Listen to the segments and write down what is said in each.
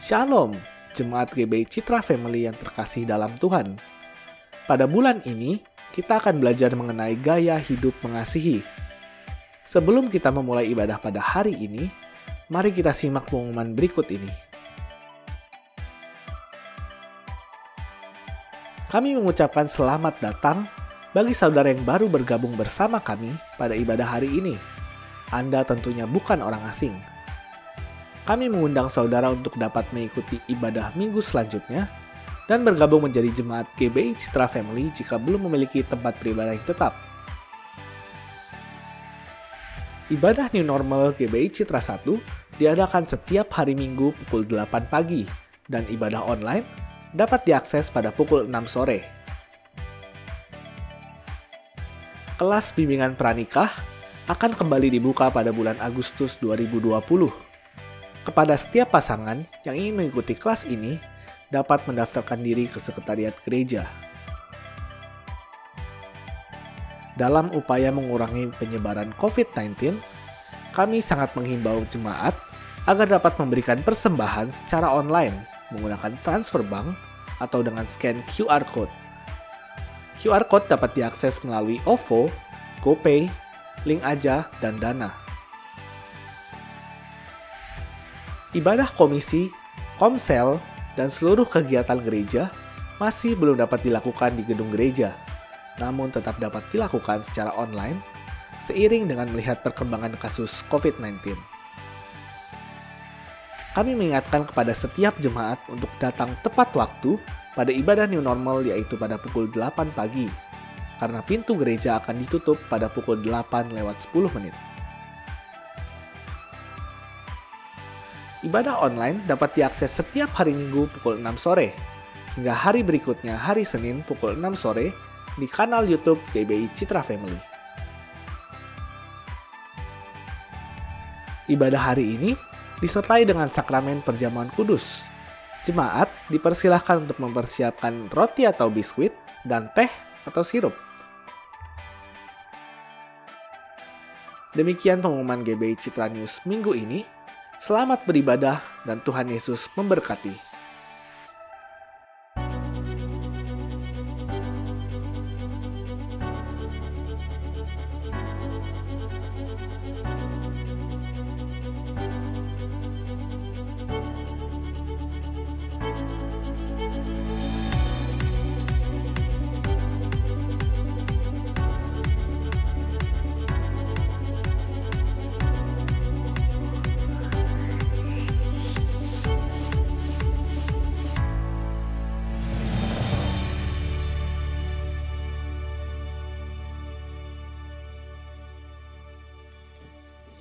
Shalom, Jemaat GBI Citra Family yang terkasih dalam Tuhan. Pada bulan ini, kita akan belajar mengenai gaya hidup mengasihi. Sebelum kita memulai ibadah pada hari ini, mari kita simak pengumuman berikut ini. Kami mengucapkan selamat datang bagi saudara yang baru bergabung bersama kami pada ibadah hari ini. Anda tentunya bukan orang asing. Kami mengundang saudara untuk dapat mengikuti ibadah minggu selanjutnya dan bergabung menjadi jemaat GBI Citra Family jika belum memiliki tempat beribadah yang tetap. Ibadah New Normal GBI Citra 1 diadakan setiap hari Minggu pukul 8 pagi dan ibadah online dapat diakses pada pukul 6 sore. Kelas bimbingan pranikah akan kembali dibuka pada bulan Agustus 2020. Kepada setiap pasangan yang ingin mengikuti kelas ini, dapat mendaftarkan diri ke sekretariat gereja. Dalam upaya mengurangi penyebaran COVID-19, kami sangat menghimbau jemaat agar dapat memberikan persembahan secara online menggunakan transfer bank atau dengan scan QR Code. QR Code dapat diakses melalui OVO, GoPay, Link Aja, dan Dana. Ibadah komisi, komsel, dan seluruh kegiatan gereja masih belum dapat dilakukan di gedung gereja, namun tetap dapat dilakukan secara online seiring dengan melihat perkembangan kasus COVID-19. Kami mengingatkan kepada setiap jemaat untuk datang tepat waktu pada ibadah New Normal yaitu pada pukul 8 pagi, karena pintu gereja akan ditutup pada pukul 8:10. Ibadah online dapat diakses setiap hari Minggu pukul 6 sore, hingga hari berikutnya hari Senin pukul 6 sore di kanal YouTube GBI Citra Family. Ibadah hari ini disertai dengan sakramen perjamuan kudus. Jemaat dipersilahkan untuk mempersiapkan roti atau biskuit dan teh atau sirup. Demikian pengumuman GBI Citra News minggu ini. Selamat beribadah dan Tuhan Yesus memberkati.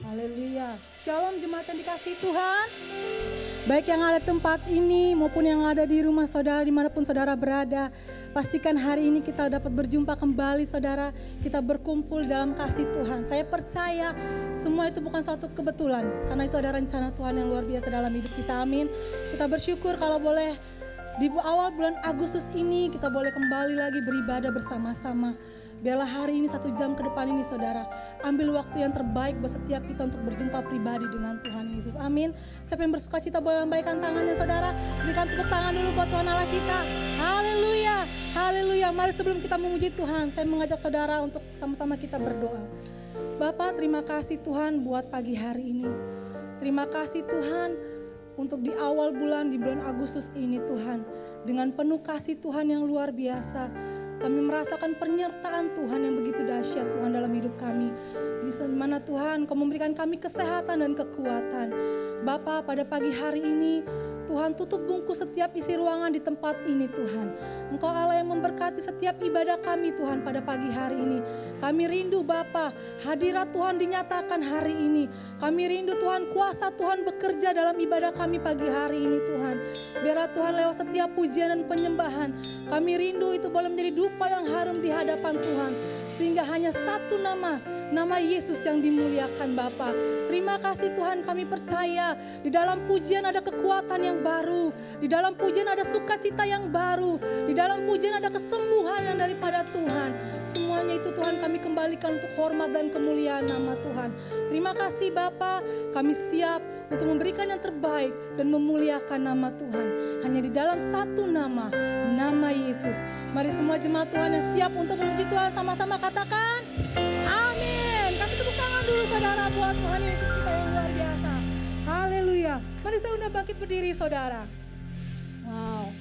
Haleluya. Shalom jemaat yang dikasihi Tuhan. Baik yang ada tempat ini maupun yang ada di rumah saudara dimanapun saudara berada. Pastikan hari ini kita dapat berjumpa kembali saudara. Kita berkumpul dalam kasih Tuhan. Saya percaya semua itu bukan suatu kebetulan. Karena itu ada rencana Tuhan yang luar biasa dalam hidup kita. Amin. Kita bersyukur kalau boleh di awal bulan Agustus ini kita boleh kembali lagi beribadah bersama-sama. Biarlah hari ini 1 jam ke depan ini saudara, ambil waktu yang terbaik buat setiap kita untuk berjumpa pribadi dengan Tuhan Yesus. Amin. Siapa yang bersuka cita boleh lambaikan tangannya saudara. Berikan tepuk tangan dulu buat Tuhan Allah kita. Haleluya, haleluya. Mari sebelum kita memuji Tuhan, saya mengajak saudara untuk sama-sama kita berdoa. Bapa, terima kasih Tuhan buat pagi hari ini. Terima kasih Tuhan untuk di awal bulan, di bulan Agustus ini Tuhan. Dengan penuh kasih Tuhan yang luar biasa. Kami merasakan penyertaan Tuhan yang begitu dahsyat Tuhan dalam hidup kami. Di mana Tuhan Kau memberikan kami kesehatan dan kekuatan. Bapa, pada pagi hari ini Tuhan tutup bungkus setiap isi ruangan di tempat ini Tuhan. Engkau Allah yang memberkati setiap ibadah kami Tuhan pada pagi hari ini. Kami rindu Bapa, hadirat Tuhan dinyatakan hari ini. Kami rindu Tuhan, kuasa Tuhan bekerja dalam ibadah kami pagi hari ini Tuhan. Biarlah Tuhan lewat setiap pujian dan penyembahan. Kami rindu itu boleh menjadi dupa yang harum di hadapan Tuhan. Sehingga hanya satu nama Yesus yang dimuliakan Bapa. Terima kasih Tuhan, kami percaya di dalam pujian ada kekuatan yang baru. Di dalam pujian ada sukacita yang baru. Di dalam pujian ada kesembuhan yang daripada Tuhan. Semuanya itu Tuhan kami kembalikan untuk hormat dan kemuliaan nama Tuhan. Terima kasih Bapa, kami siap untuk memberikan yang terbaik dan memuliakan nama Tuhan. Hanya di dalam satu nama, nama Yesus. Mari semua jemaat Tuhan yang siap untuk memuji Tuhan sama-sama katakan amin. Kami tepuk tangan dulu saudara buat Tuhan Yesus kita yang luar biasa. Haleluya. Mari saya undang bangkit berdiri saudara. Wow.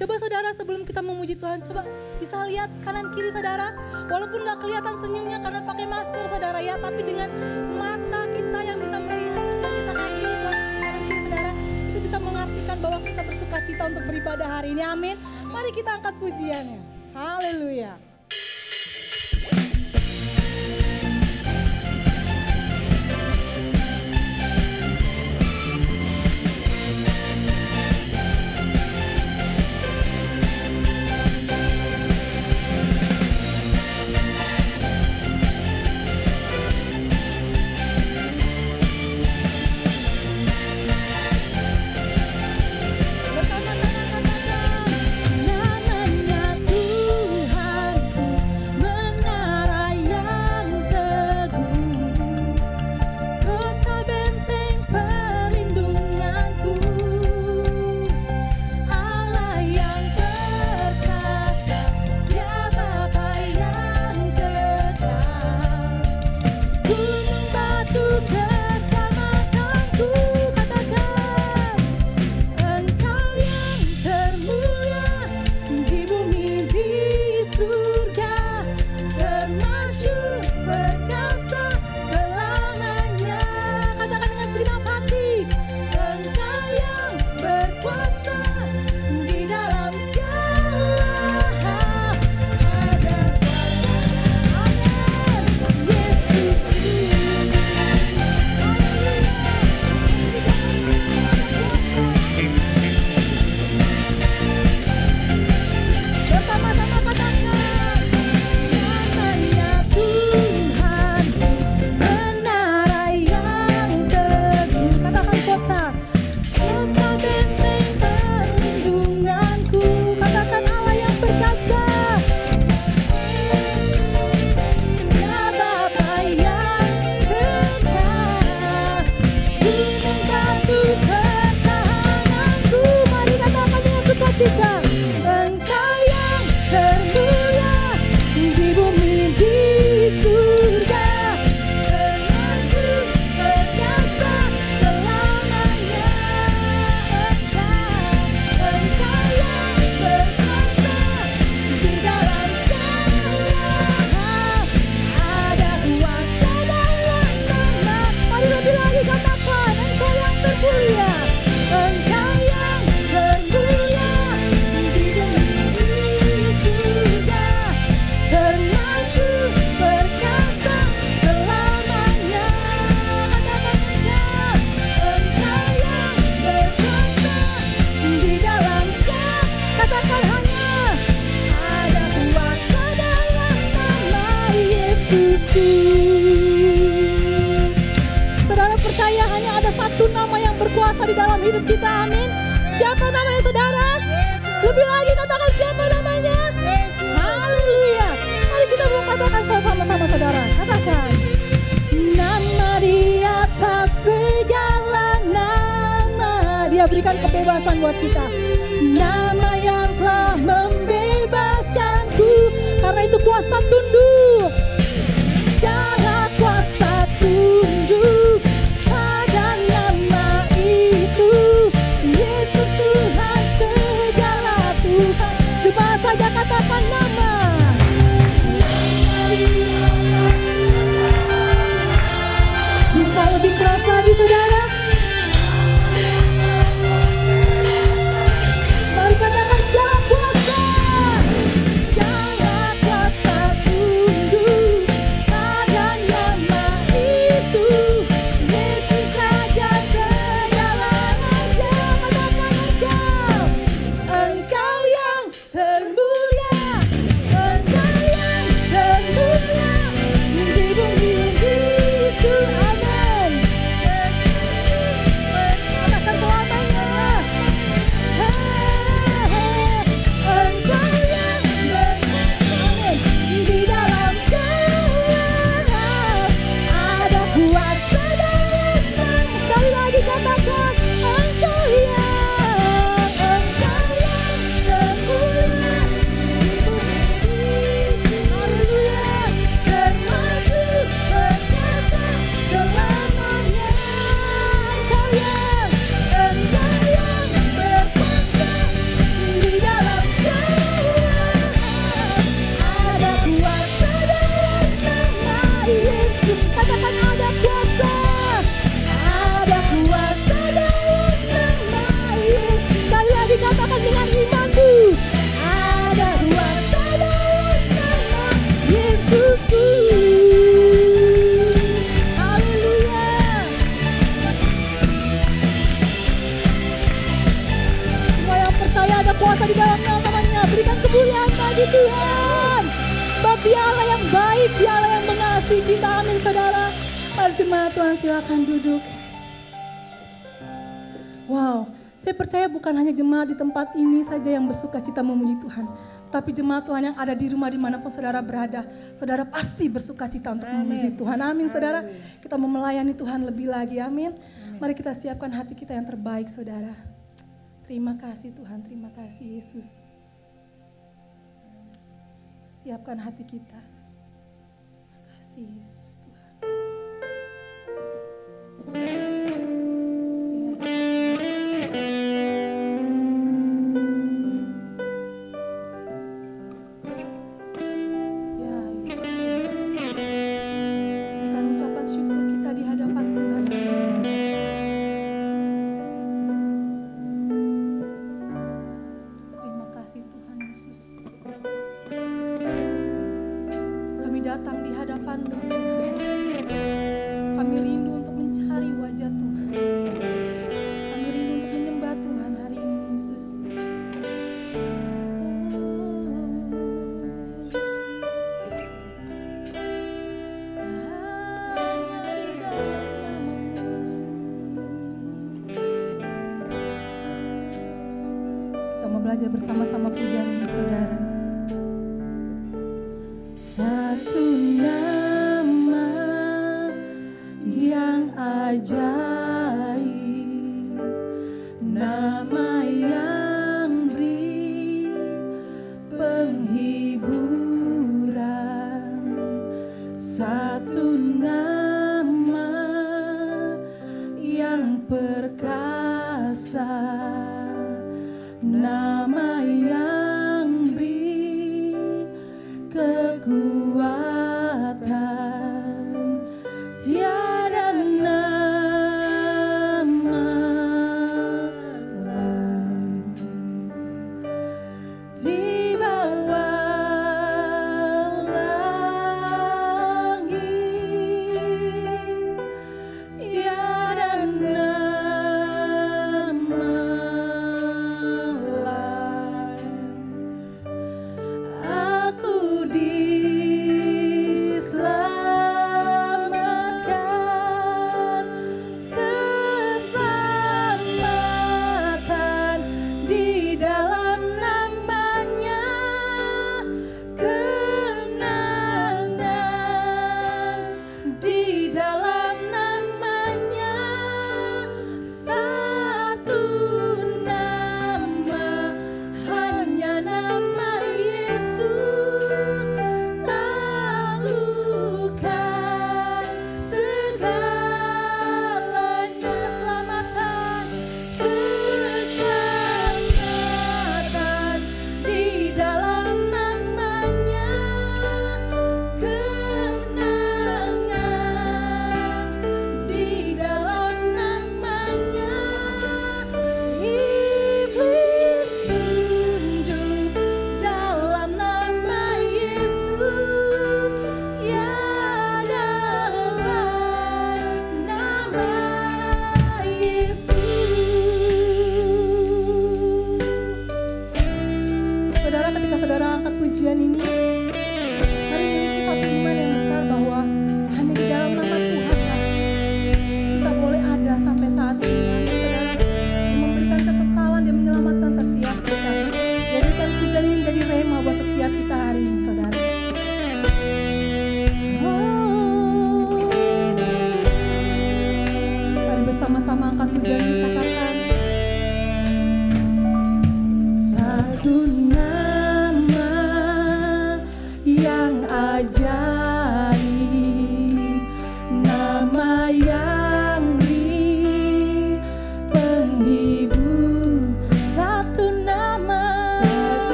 Coba saudara sebelum kita memuji Tuhan, coba bisa lihat kanan kiri saudara. Walaupun gak kelihatan senyumnya karena pakai masker saudara ya, tapi dengan mata kita yang bisa melihat yang kita kasih buat kanan kiri saudara, itu bisa mengartikan bahwa kita bersuka cita untuk beribadah hari ini. Amin. Mari kita angkat pujiannya. Haleluya. Satu nama yang berkuasa di dalam hidup kita, amin. Siapa namanya saudara? Lebih lagi katakan siapa namanya? Haleluya. Mari kita mau katakan sama-sama saudara. Katakan nama di atas segala nama. Dia berikan kebebasan buat kita. Nama yang telah membebaskanku. Karena itu kuasa tunduk. Darah kuasa tunduk. Saja katakan nama. Bisa lebih keras lagi saudara. Mari katakan segala kuasa. Segala kuasa jemaat Tuhan silakan duduk. Wow, saya percaya bukan hanya jemaat di tempat ini saja yang bersuka cita memuji Tuhan. Tapi jemaat Tuhan yang ada di rumah dimanapun saudara berada, saudara pasti bersuka cita untuk memuji Tuhan. Amin saudara, kita mau melayani Tuhan lebih lagi, amin. Mari kita siapkan hati kita yang terbaik saudara. Terima kasih Tuhan, terima kasih Yesus. Siapkan hati kita. Terima kasih Yesus Tuhan. Belajar bersama-sama pujian ini saudara. Satu nama yang ajaib, nama yang beri penghiburan, satu nama yang perkasa, nama yang beri kekuatan, tiada nama lain di bawah langit, tiada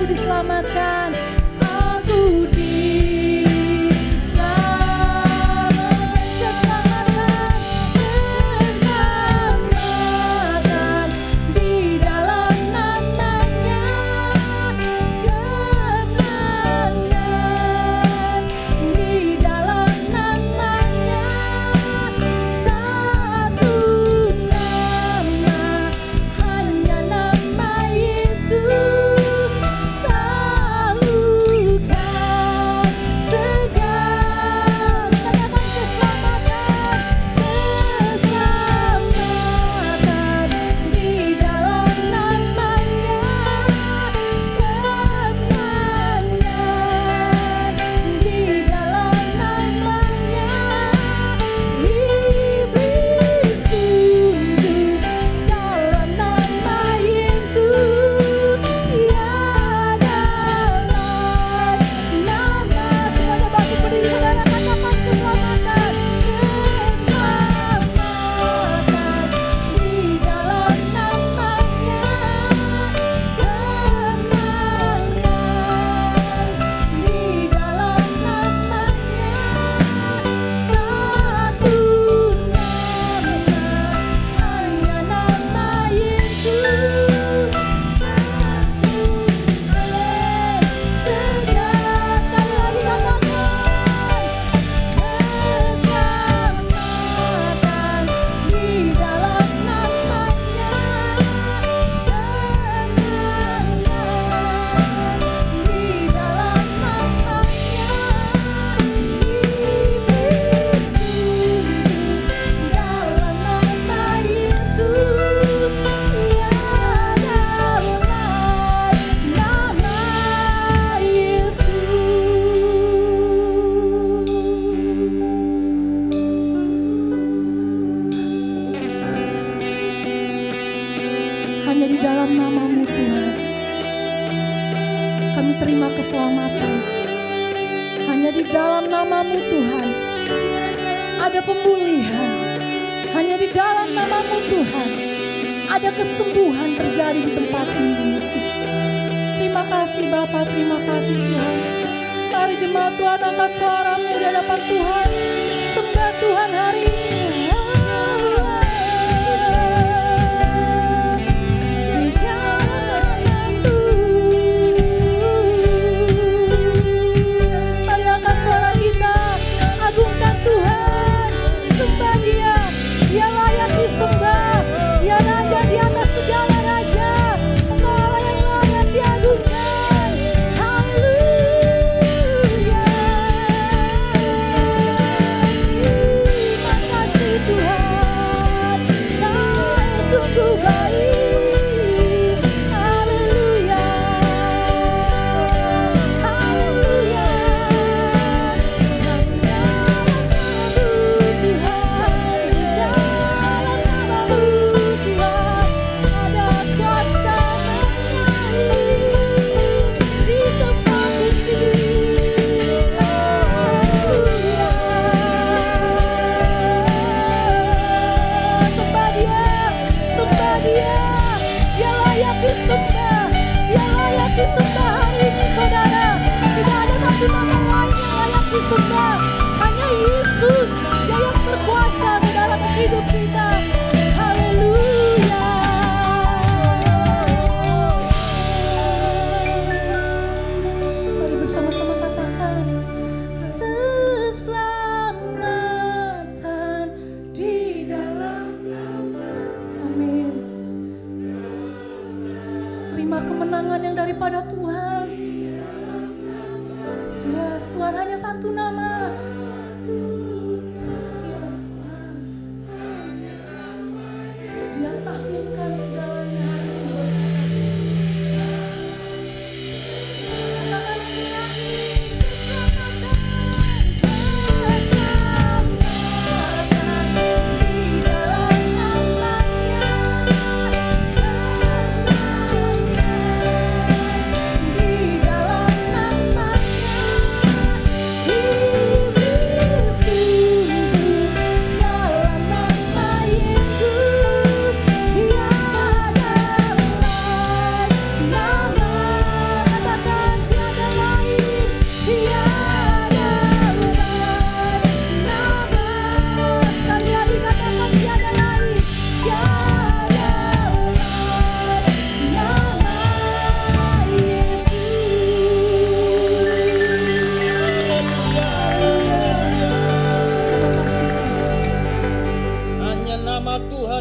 diselamatkan. keselamatan. Hanya di dalam nama-Mu Tuhan ada pemulihan. Hanya di dalam nama-Mu Tuhan ada kesembuhan terjadi di tempat ini, Yesus. Terima kasih Bapa, terima kasih Tuhan. Mari jemaat Tuhan angkat suaramu di hadapan Tuhan. Sembah Tuhan hari ini. Mari angkat suara kita, agungkan Tuhan. Sembah Dia, Dia layak disembah. Dia Raja di atas segala raja. Engkau Allah yang layak diagungkan. Haleluya. Terima kasih Tuhan, Kau sungguh baik. Haleluya. Haleluya. Disembah hari ini saudara. Tidak ada satu nama lain yang layak disembah. Hanya Yesus, Dia yang berkuasa di dalam hidup kita. Haleluya. Mari bersama-sama katakan, keselamatan di dalam nama. Amin. Terima kemenangan yang daripada Tuhan. Yes, Tuhan hanya satu nama. Yes, Dia taklukkan segalanya.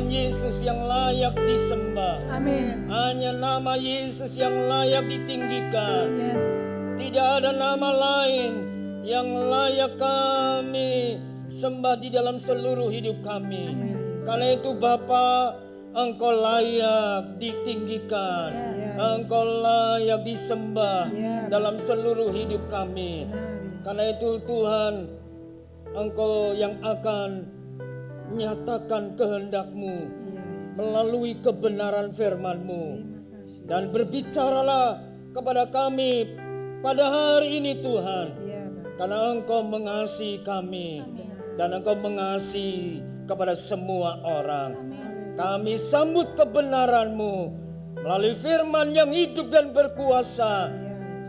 Yesus yang layak disembah. Amin. Hanya nama Yesus yang layak ditinggikan. Yes. Tidak ada nama lain yang layak kami sembah di dalam seluruh hidup kami. Amin. Karena itu Bapa, Engkau layak ditinggikan. Engkau layak disembah dalam seluruh hidup kami. Karena itu Tuhan, Engkau yang akan nyatakan kehendak-Mu melalui kebenaran firman-Mu. Dan berbicaralah kepada kami pada hari ini Tuhan. Karena Engkau mengasihi kami dan Engkau mengasihi kepada semua orang. Kami sambut kebenaran-Mu melalui firman yang hidup dan berkuasa,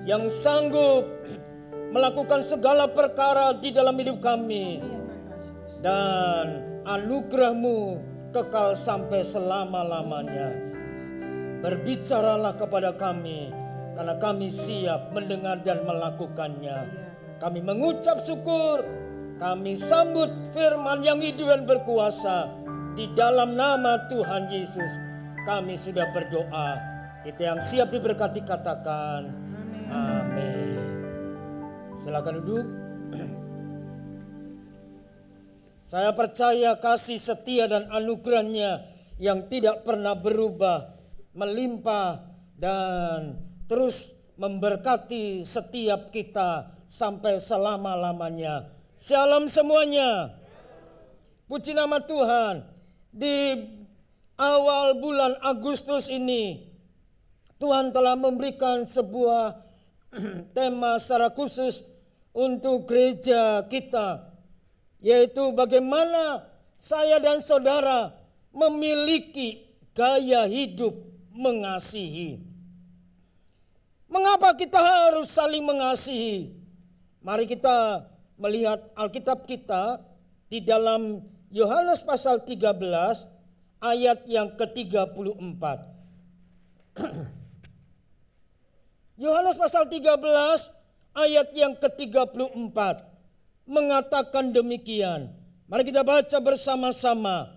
yang sanggup melakukan segala perkara di dalam hidup kami. Dan anugerah-Mu kekal sampai selama-lamanya. Berbicaralah kepada kami, karena kami siap mendengar dan melakukannya. Kami mengucap syukur, kami sambut firman yang hidup dan berkuasa. Di dalam nama Tuhan Yesus kami sudah berdoa. Kita yang siap diberkati katakan amin. Silakan duduk. Saya percaya kasih setia dan anugerahnya yang tidak pernah berubah, melimpah dan terus memberkati setiap kita sampai selama-lamanya. Shalom semuanya. Puji nama Tuhan. Di awal bulan Agustus ini, Tuhan telah memberikan sebuah tema secara khusus untuk gereja kita, yaitu bagaimana saya dan saudara memiliki gaya hidup mengasihi. Mengapa kita harus saling mengasihi? Mari kita melihat Alkitab kita di dalam Yohanes pasal 13 ayat yang ke-34. Yohanes pasal 13 ayat yang ke-34 mengatakan demikian. Mari kita baca bersama-sama.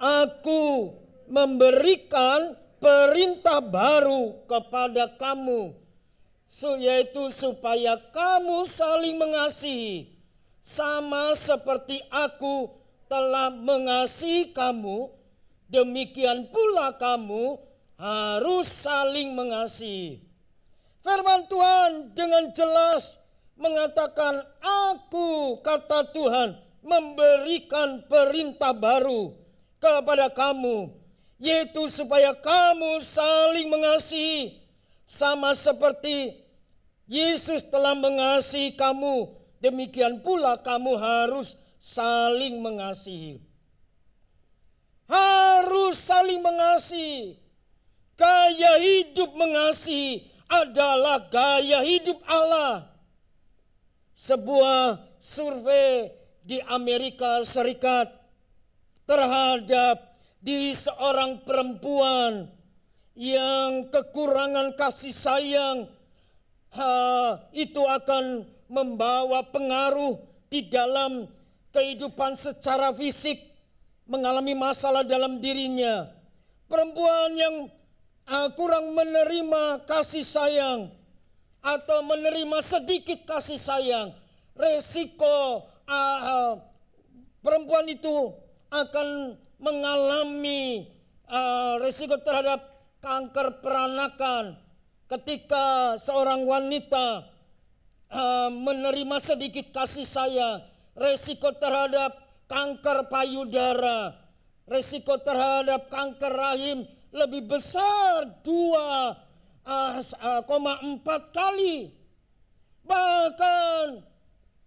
Aku memberikan perintah baru kepada kamu, yaitu supaya kamu saling mengasihi, sama seperti aku telah mengasihi kamu, demikian pula kamu harus saling mengasihi. Firman Tuhan dengan jelas mengatakan, aku, kata Tuhan, memberikan perintah baru kepada kamu, yaitu supaya kamu saling mengasihi, sama seperti Yesus telah mengasihi kamu, demikian pula kamu harus saling mengasihi. Harus saling mengasihi. Gaya hidup mengasihi adalah gaya hidup Allah. Sebuah survei di Amerika Serikat terhadap diri seorang perempuan yang kekurangan kasih sayang, itu akan membawa pengaruh di dalam kehidupan secara fisik, mengalami masalah dalam dirinya. Perempuan yang kurang menerima kasih sayang atau menerima sedikit kasih sayang, resiko perempuan itu akan mengalami resiko terhadap kanker peranakan. Ketika seorang wanita menerima sedikit kasih sayang, resiko terhadap kanker payudara, resiko terhadap kanker rahim lebih besar 2,4 kali. Bahkan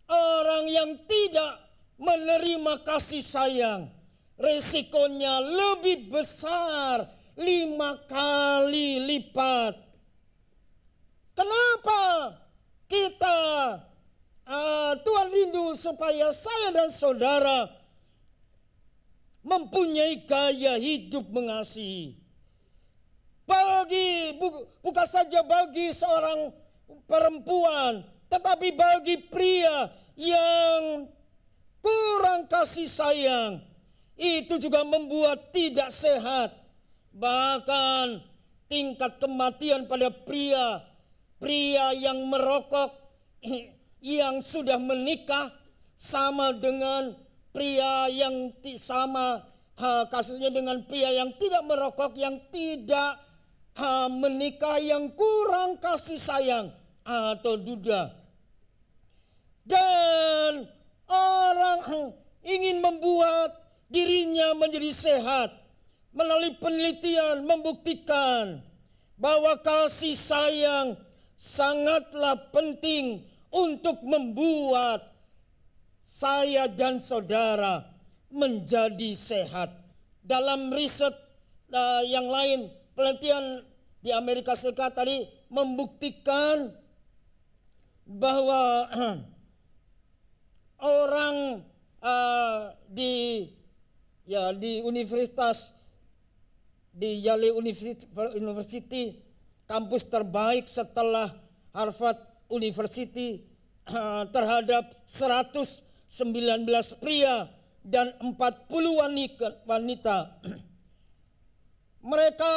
orang yang tidak menerima kasih sayang, resikonya lebih besar 5 kali lipat. Kenapa kita Tuhan rindu supaya saya dan saudara mempunyai gaya hidup mengasihi? Bukan saja bagi seorang perempuan, tetapi bagi pria yang kurang kasih sayang, itu juga membuat tidak sehat. Bahkan tingkat kematian pada pria yang merokok, yang sudah menikah, sama dengan pria yang sama kasusnya dengan pria yang tidak merokok, yang tidak menikah, yang kurang kasih sayang atau duda. Dan orang ingin membuat dirinya menjadi sehat. Melalui penelitian membuktikan bahwa kasih sayang sangatlah penting untuk membuat saya dan saudara menjadi sehat. Dalam riset yang lain, penelitian di Amerika Serikat tadi membuktikan bahwa orang di universitas, di Yale University, kampus terbaik setelah Harvard University, terhadap 119 pria dan 40 wanita. Mereka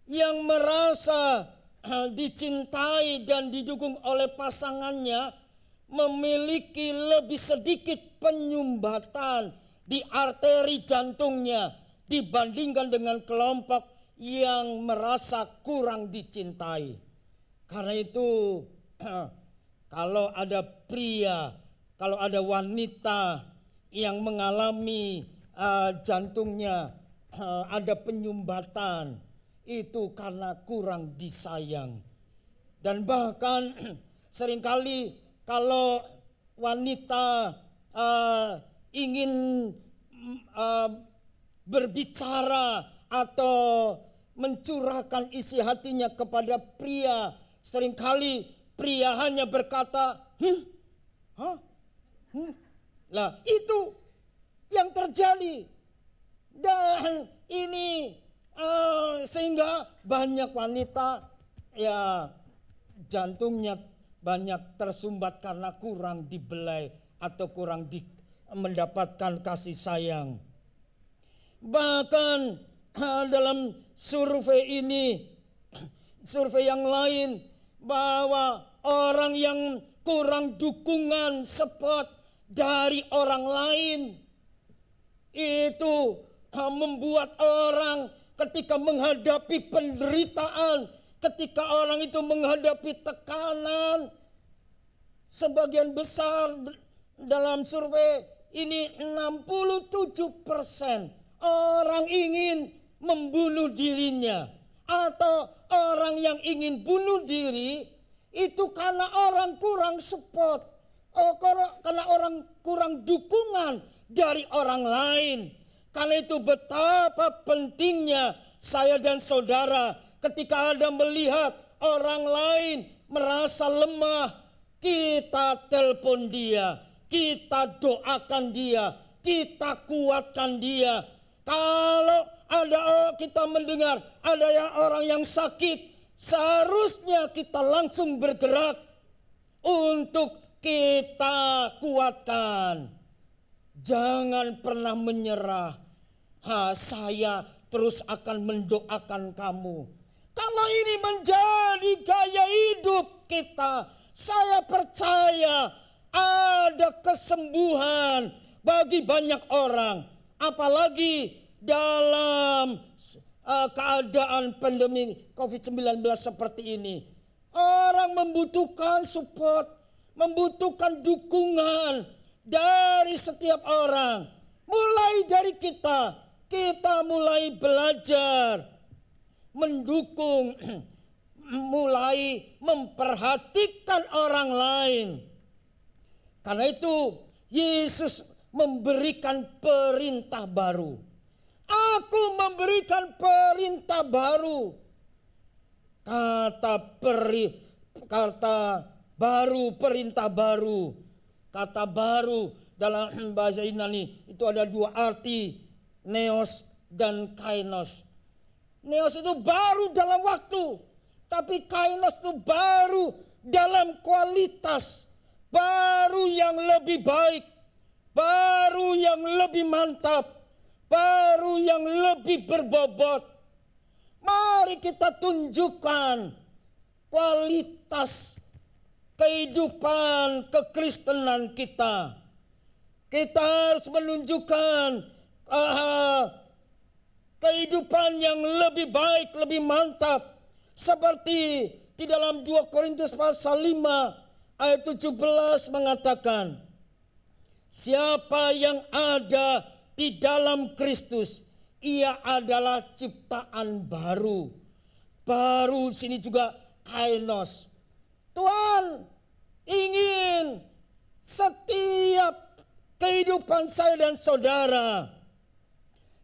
yang merasa dicintai dan didukung oleh pasangannya memiliki lebih sedikit penyumbatan di arteri jantungnya dibandingkan dengan kelompok yang merasa kurang dicintai. Karena itu kalau ada pria, kalau ada wanita yang mengalami jantungnya ada penyumbatan, itu karena kurang disayang. Dan bahkan seringkali kalau wanita ingin berbicara atau mencurahkan isi hatinya kepada pria, seringkali pria hanya berkata, Lah itu yang terjadi. Dan ini sehingga banyak wanita ya jantungnya banyak tersumbat karena kurang dibelai atau kurang mendapatkan kasih sayang. Bahkan dalam survei ini, survei yang lain, bahwa orang yang kurang dukungan support dari orang lain itu membuat orang ketika menghadapi penderitaan, ketika orang itu menghadapi tekanan, sebagian besar dalam survei ini 67% orang ingin membunuh dirinya, atau orang yang ingin bunuh diri itu karena orang kurang support, karena orang kurang dukungan dari orang lain. Karena itu betapa pentingnya saya dan saudara ketika ada melihat orang lain merasa lemah, kita telepon dia, kita doakan dia, kita kuatkan dia. Kalau ada kita mendengar ada orang yang sakit, seharusnya kita langsung bergerak untuk kita kuatkan. Jangan pernah menyerah. Saya terus akan mendoakan kamu. Kalau ini menjadi gaya hidup kita, saya percaya ada kesembuhan bagi banyak orang. Apalagi dalam keadaan pandemi COVID-19 seperti ini. Orang membutuhkan support, membutuhkan dukungan dari setiap orang. Mulai dari kita mulai belajar mendukung, mulai memperhatikan orang lain. Karena itu Yesus memberikan perintah baru. Aku memberikan perintah baru. Kata baru, perintah baru. Kata baru dalam bahasa Yunani itu ada dua arti, neos dan kainos. Neos itu baru dalam waktu, tapi kainos itu baru dalam kualitas, baru yang lebih baik, baru yang lebih mantap, baru yang lebih berbobot. Mari kita tunjukkan kualitas kehidupan kekristenan kita. Kita harus menunjukkan kehidupan yang lebih baik, lebih mantap. Seperti di dalam 2 Korintus pasal 5 ayat 17 mengatakan, siapa yang ada di dalam Kristus, ia adalah ciptaan baru. Baru sini juga kainos. Tuhan ingin setiap kehidupan saya dan saudara,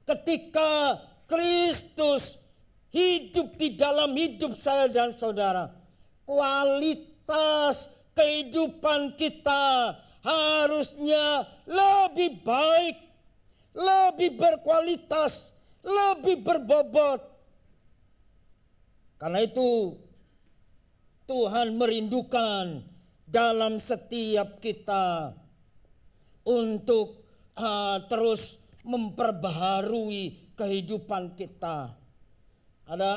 ketika Kristus hidup di dalam hidup saya dan saudara, kualitas kehidupan kita harusnya lebih baik, lebih berkualitas, lebih berbobot. Karena itu Tuhan merindukan dalam setiap kita untuk terus memperbaharui kehidupan kita. Ada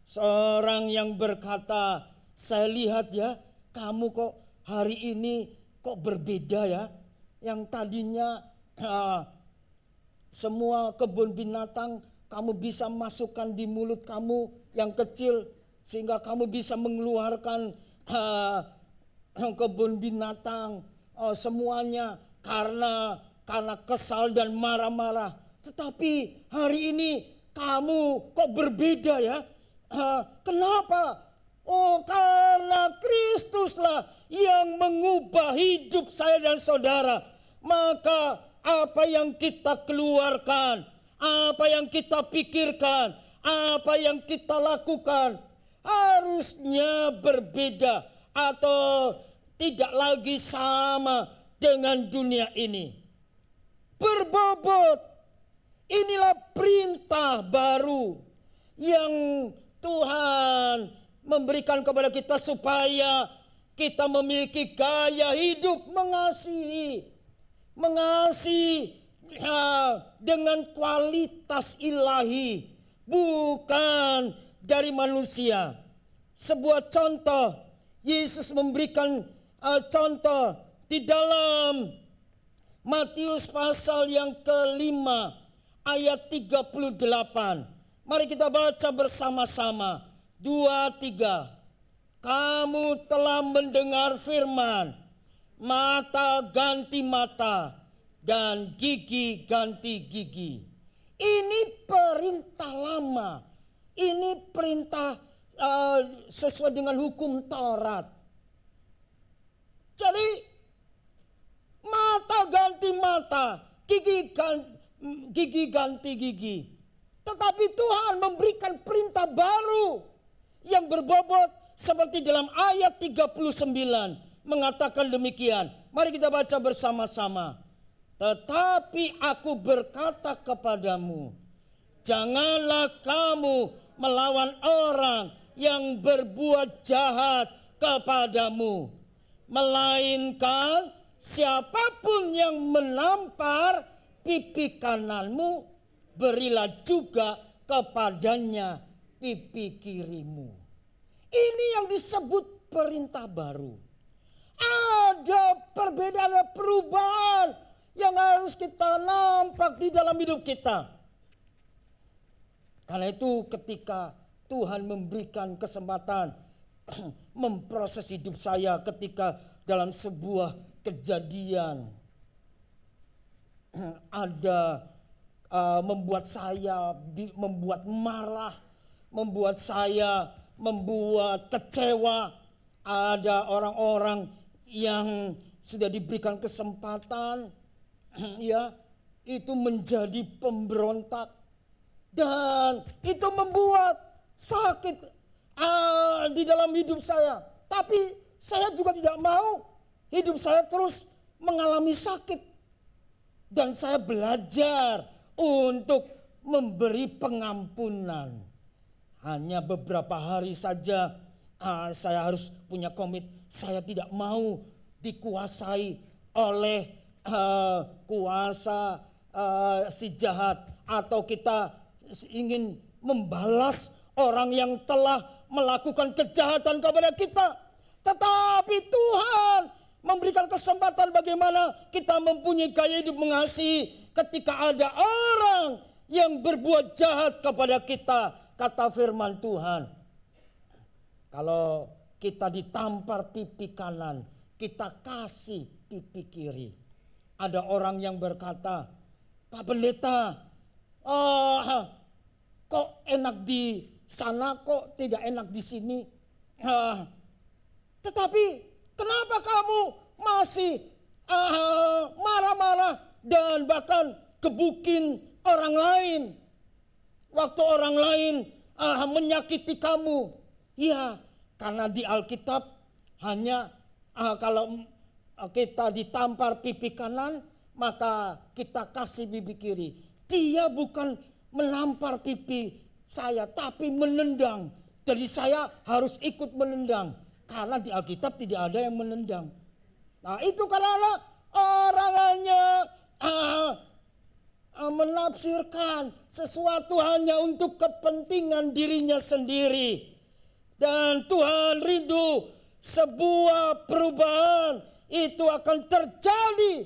seorang yang berkata, saya lihat ya, kamu kok hari ini kok berbeda ya. Yang tadinya semua kebun binatang kamu bisa masukkan di mulut kamu yang kecil, sehingga kamu bisa mengeluarkan kebun binatang semuanya karena kesal dan marah-marah. Tetapi hari ini kamu kok berbeda ya? Kenapa? Oh, karena mengubah hidup saya dan saudara, maka apa yang kita keluarkan, apa yang kita pikirkan, apa yang kita lakukan harusnya berbeda atau tidak lagi sama dengan dunia ini. Berbobot, inilah perintah baru yang Tuhan memberikan kepada kita supaya kita memiliki gaya hidup mengasihi dengan kualitas ilahi, bukan dari manusia. Sebuah contoh, Yesus memberikan contoh di dalam Matius pasal yang kelima ayat 38. Mari kita baca bersama-sama. 2, 3. Kamu telah mendengar firman, mata ganti mata dan gigi ganti gigi. Ini perintah lama. Ini perintah sesuai dengan hukum Taurat. Jadi mata ganti mata, gigi ganti gigi. Tetapi Tuhan memberikan perintah baru yang berbobot seperti dalam ayat 39 mengatakan demikian. Mari kita baca bersama-sama. Tetapi aku berkata kepadamu, janganlah kamu melawan orang yang berbuat jahat kepadamu, melainkan siapapun yang menampar pipi kananmu, berilah juga kepadanya pipi kirimu. Ini yang disebut perintah baru. Ada perbedaan, ada perubahan yang harus kita nampak di dalam hidup kita. Karena itu ketika Tuhan memberikan kesempatan memproses hidup saya ketika dalam sebuah kejadian ada membuat saya membuat marah, membuat saya membuat kecewa. Ada orang-orang yang sudah diberikan kesempatan ya, itu menjadi pemberontak dan itu membuat sakit di dalam hidup saya. Tapi saya juga tidak mau hidup saya terus mengalami sakit. Dan saya belajar untuk memberi pengampunan. Hanya beberapa hari saja saya harus punya komit. Saya tidak mau dikuasai oleh kuasa si jahat, atau kita ingin membalas orang yang telah melakukan kejahatan kepada kita. Tetapi Tuhan memberikan kesempatan bagaimana kita mempunyai gaya hidup mengasihi ketika ada orang yang berbuat jahat kepada kita. Kata firman Tuhan, kalau kita ditampar pipi kanan, kita kasih pipi kiri. Ada orang yang berkata, Pak Pendeta, kok enak di sana, kok tidak enak di sini. Tetapi kenapa kamu masih marah-marah dan bahkan gebukin orang lain? Waktu orang lain menyakiti kamu. Ya, karena di Alkitab hanya kalau kita ditampar pipi kanan, maka kita kasih pipi kiri. Dia bukan menampar pipi saya, tapi menendang. Jadi saya harus ikut menendang. Karena di Alkitab tidak ada yang menendang. Nah itu karena orang hanya menafsirkan sesuatu hanya untuk kepentingan dirinya sendiri. Dan Tuhan rindu sebuah perubahan itu akan terjadi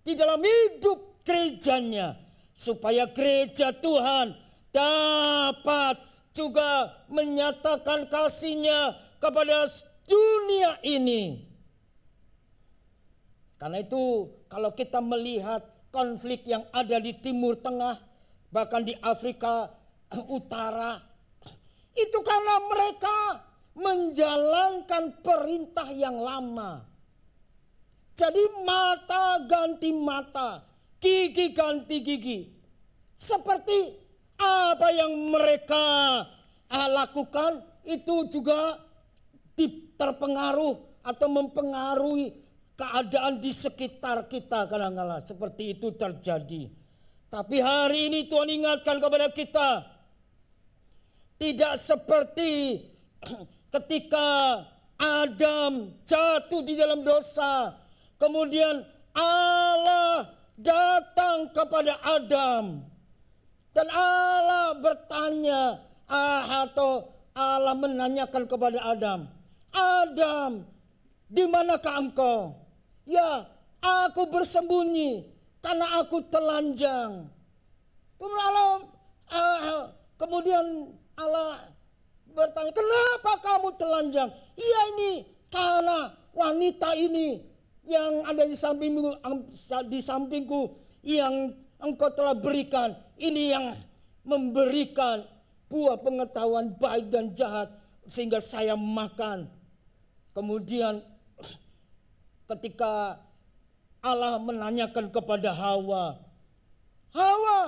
di dalam hidup gerejanya. Supaya gereja Tuhan dapat juga menyatakan kasihnya kepada dunia ini. Karena itu kalau kita melihat konflik yang ada di Timur Tengah, bahkan di Afrika Utara, itu karena mereka menjalankan perintah yang lama. Jadi mata ganti mata, gigi ganti gigi. Seperti apa yang mereka lakukan itu juga terpengaruh atau mempengaruhi keadaan di sekitar kita kadang-kala. Seperti itu terjadi. Tapi hari ini Tuhan ingatkan kepada kita. Tidak seperti ketika Adam jatuh di dalam dosa. Kemudian Allah datang kepada Adam. Dan Allah bertanya atau Allah menanyakan kepada Adam. Adam, di manakah engkau? Ya, aku bersembunyi karena aku telanjang. Kemudian Allah bertanya, kenapa kamu telanjang? Iya, ini karena wanita ini yang ada di sampingku yang engkau telah berikan. Ini yang memberikan buah pengetahuan baik dan jahat sehingga saya makan. Kemudian ketika Allah menanyakan kepada Hawa, Hawa,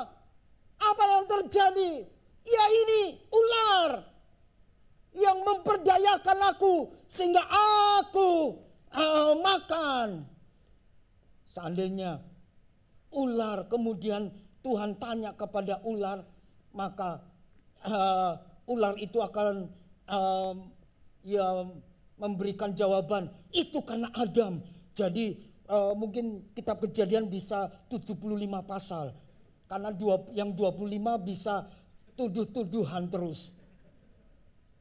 apa yang terjadi? Ya, ini ular yang memperdayakan aku sehingga aku makan. Seandainya ular, kemudian Tuhan tanya kepada ular, maka ular itu akan memberikan jawaban, itu karena Adam. Jadi mungkin kitab Kejadian bisa 75 pasal. Karena yang 25 bisa tuduh-tuduhan terus.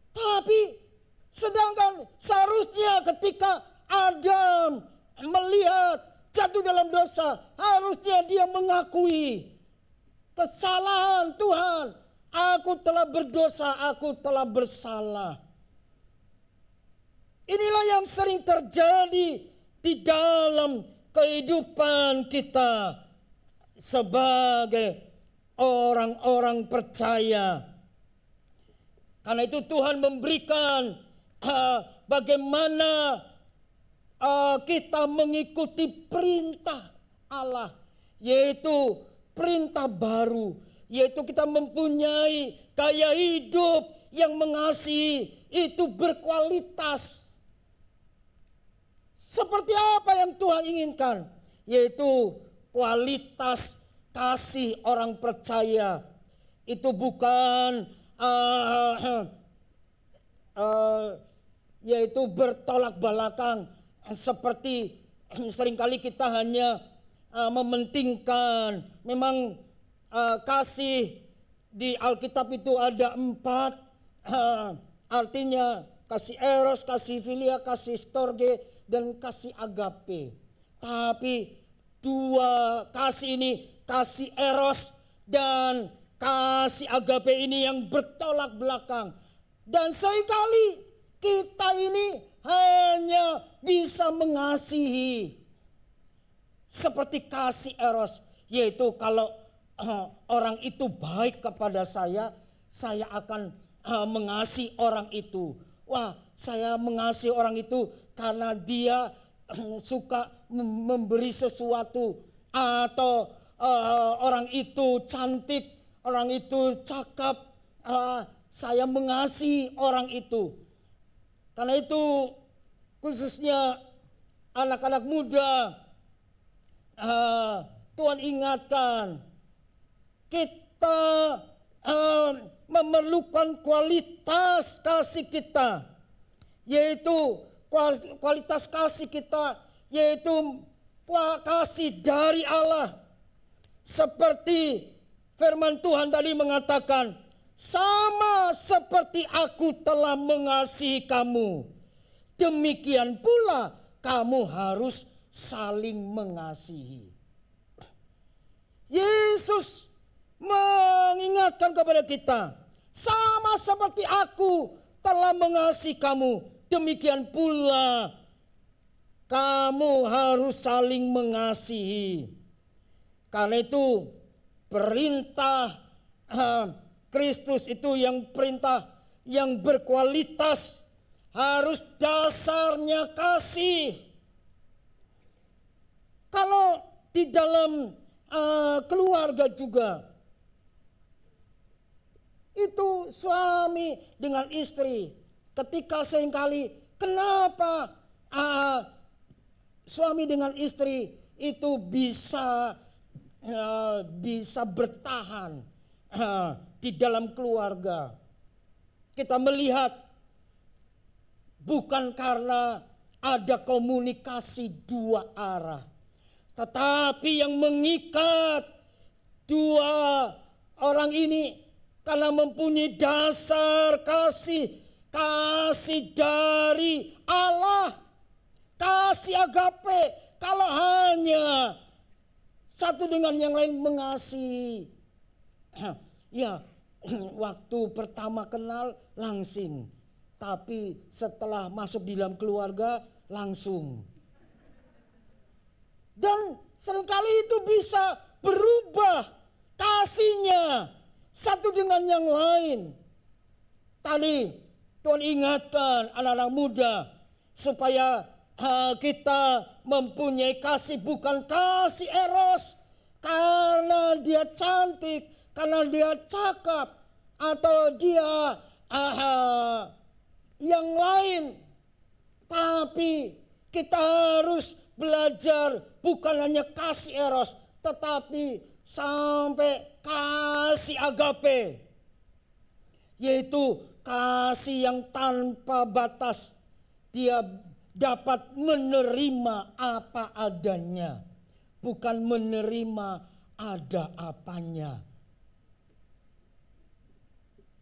Tapi sedangkan seharusnya ketika Adam melihat jatuh dalam dosa, harusnya dia mengakui kesalahan Tuhan. Aku telah berdosa, aku telah bersalah. Inilah yang sering terjadi di dalam kehidupan kita sebagai orang-orang percaya. Karena itu Tuhan memberikan bagaimana kita mengikuti perintah Allah, yaitu perintah baru, yaitu kita mempunyai gaya hidup yang mengasihi, itu berkualitas. Seperti apa yang Tuhan inginkan, yaitu kualitas kasih orang percaya. Itu bukan yaitu bertolak belakang, seperti seringkali kita hanya mementingkan. Memang kasih di Alkitab itu ada 4, artinya kasih eros, kasih filia, kasih storge, dan kasih agape. Tapi 2 kasih ini, kasih eros dan kasih agape ini yang bertolak belakang. Dan seringkali kita ini hanya bisa mengasihi seperti kasih eros, yaitu kalau orang itu baik kepada saya akan mengasihi orang itu. Wah, saya mengasihi orang itu karena dia suka memberi sesuatu, atau orang itu cantik, orang itu cakep, saya mengasihi orang itu. Karena itu khususnya anak-anak muda, Tuhan ingatkan kita memerlukan kualitas kasih kita, yaitu kualitas kasih kita, yaitu kasih dari Allah. Seperti firman Tuhan tadi mengatakan, sama seperti aku telah mengasihi kamu, demikian pula kamu harus saling mengasihi. Yesus mengingatkan kepada kita, sama seperti aku telah mengasihi kamu, demikian pula kamu harus saling mengasihi. Karena itu perintah Kristus itu yang perintah yang berkualitas, harus dasarnya kasih. Kalau di dalam keluarga juga, itu suami dengan istri, ketika seringkali kenapa suami dengan istri itu bisa bertahan di dalam keluarga. Kita melihat bukan karena ada komunikasi dua arah, tetapi yang mengikat dua orang ini karena mempunyai dasar kasih dari Allah, kasih agape. Kalau hanya satu dengan yang lain mengasihi, ya waktu pertama kenal langsing, tapi setelah masuk di dalam keluarga langsung. Dan seringkali itu bisa berubah kasihnya satu dengan yang lain. Tadi Tuhan ingatkan anak-anak muda supaya kita mempunyai kasih, bukan kasih eros karena dia cantik, karena dia cakap, atau dia yang lain. Tapi kita harus belajar bukan hanya kasih eros, tetapi sampai kasih agape, yaitu kasih yang tanpa batas. Dia dapat menerima apa adanya, bukan menerima ada apanya.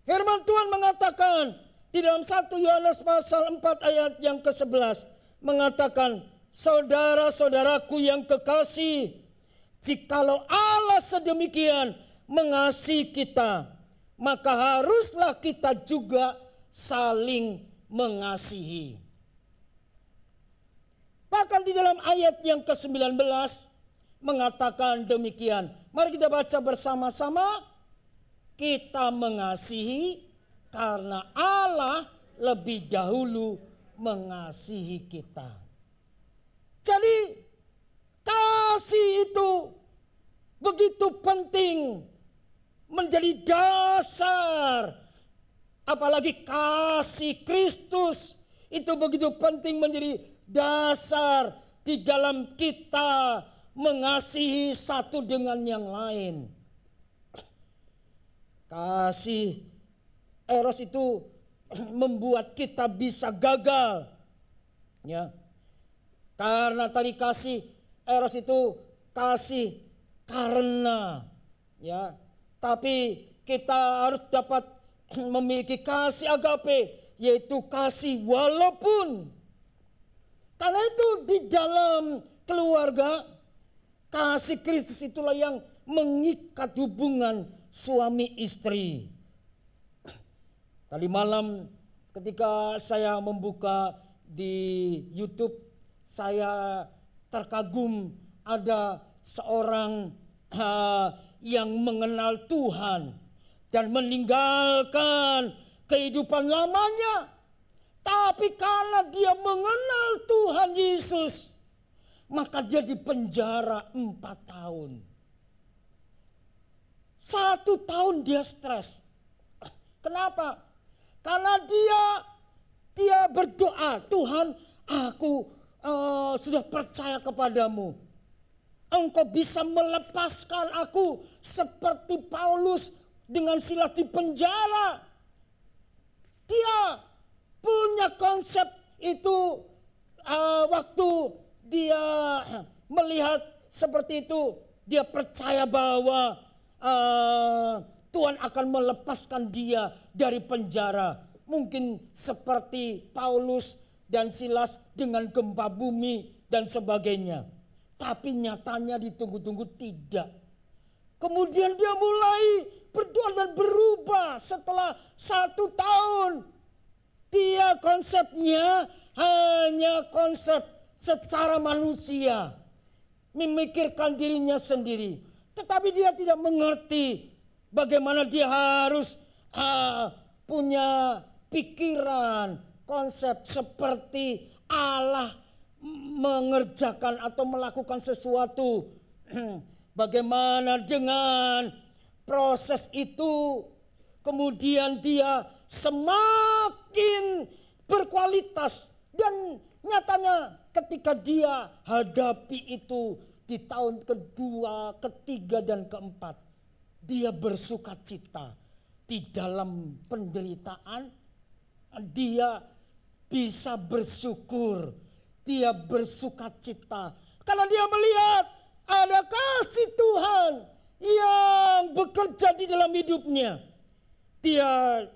Firman Tuhan mengatakan di dalam 1 Yohanes pasal 4 ayat yang ke-11 mengatakan, saudara-saudaraku yang kekasih, jikalau Allah sedemikian mengasihi kita, maka haruslah kita juga saling mengasihi. Bahkan di dalam ayat yang ke-19 mengatakan demikian. Mari kita baca bersama-sama. Kita mengasihi karena Allah lebih dahulu mengasihi kita. Jadi kasih itu begitu penting, menjadi dasar. Apalagi kasih Kristus itu begitu penting menjadi dasar di dalam kita mengasihi satu dengan yang lain. Kasih eros itu membuat kita bisa gagal, ya. Karena tadi kasih eros itu kasih karena, ya. Tapi kita harus dapat memiliki kasih agape, yaitu kasih walaupun. Karena itu di dalam keluarga, kasih Kristus itulah yang mengikat hubungan suami istri. Tadi malam ketika saya membuka di YouTube, saya terkagum ada seorang yang mengenal Tuhan dan meninggalkan kehidupan lamanya. Tapi karena dia mengenal Tuhan Yesus, maka dia dipenjara 4 tahun. 1 tahun dia stres. Kenapa? Karena dia berdoa, Tuhan, aku sudah percaya kepadamu. Engkau bisa melepaskan aku seperti Paulus dengan Silas di penjara. Dia punya konsep itu waktu dia melihat seperti itu, dia percaya bahwa Tuhan akan melepaskan dia dari penjara. Mungkin seperti Paulus dan Silas dengan gempa bumi dan sebagainya. Tapi nyatanya ditunggu-tunggu tidak. Kemudian dia mulai berdoa dan berubah setelah 1 tahun. Dia konsepnya hanya konsep secara manusia, memikirkan dirinya sendiri. Tetapi dia tidak mengerti bagaimana dia harus punya pikiran, konsep seperti Allah mengerjakan atau melakukan sesuatu. Bagaimana dengan proses itu? Kemudian dia semakin berkualitas. Dan nyatanya ketika dia hadapi itu di tahun kedua, ketiga, dan keempat, dia bersuka cita di dalam penderitaan. Dia bisa bersyukur, dia bersuka cita karena dia melihat ada kasih Tuhan yang bekerja di dalam hidupnya. Dia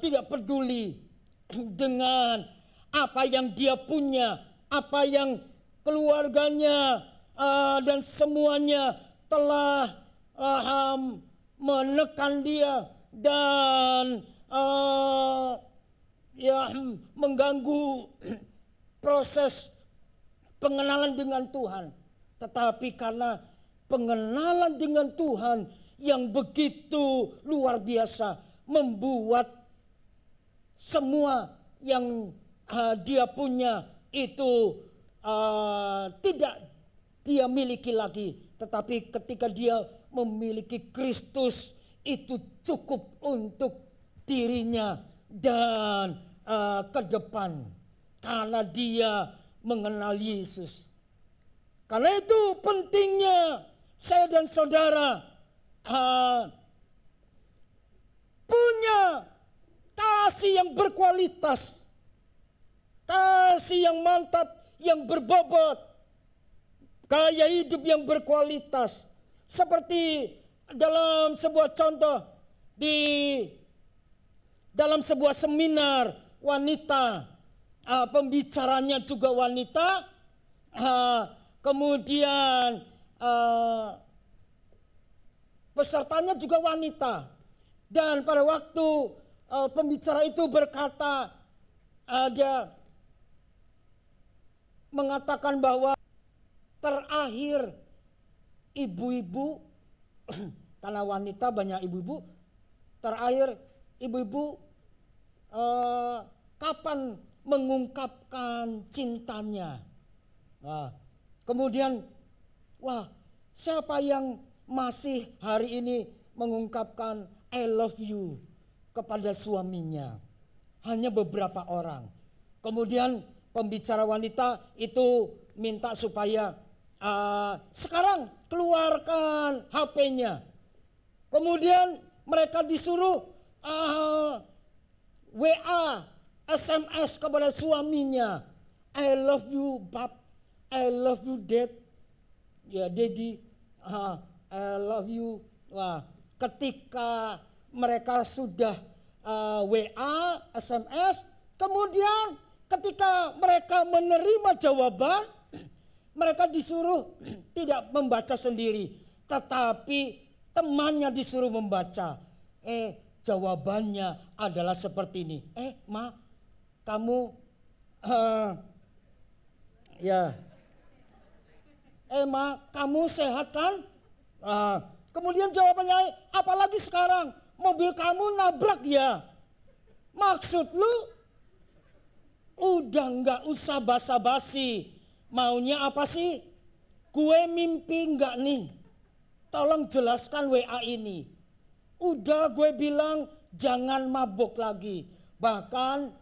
tidak peduli dengan apa yang dia punya, apa yang keluarganya dan semuanya telah menekan dia dan mengganggu proses pengenalan dengan Tuhan. Tetapi karena pengenalan dengan Tuhan yang begitu luar biasa membuat semua yang dia punya itu tidak dia miliki lagi. Tetapi ketika dia memiliki Kristus, itu cukup untuk dirinya dan ke depan. Karena dia mengenal Yesus. Karena itu pentingnya saya dan saudara punya kasih yang berkualitas, kasih yang mantap, yang berbobot, gaya hidup yang berkualitas. Seperti dalam sebuah contoh di dalam sebuah seminar wanita, pembicaranya juga wanita, kemudian pesertanya juga wanita. Dan pada waktu pembicara itu berkata, dia mengatakan bahwa terakhir ibu-ibu, karena wanita banyak ibu-ibu, terakhir ibu-ibu kapan mengungkapkan cintanya. Kemudian, siapa yang masih hari ini mengungkapkan I love you kepada suaminya? Hanya beberapa orang. Kemudian pembicara wanita itu minta supaya sekarang keluarkan HP-nya. Kemudian mereka disuruh WA, SMS kepada suaminya. I love you, Bab. I love you, Dad. Ya, Daddy. I love you. Ketika mereka sudah WA, SMS, kemudian ketika mereka menerima jawaban, mereka disuruh tidak membaca sendiri, tetapi temannya disuruh membaca. Jawabannya adalah seperti ini. Ma, kamu Ma, kamu sehat kan? Kemudian jawabannya, apalagi sekarang mobil kamu nabrak ya. Maksud lu udah nggak usah basa-basi. Maunya apa sih? Gue mimpi nggak nih? Tolong jelaskan WA ini. Udah gue bilang jangan mabuk lagi. Bahkan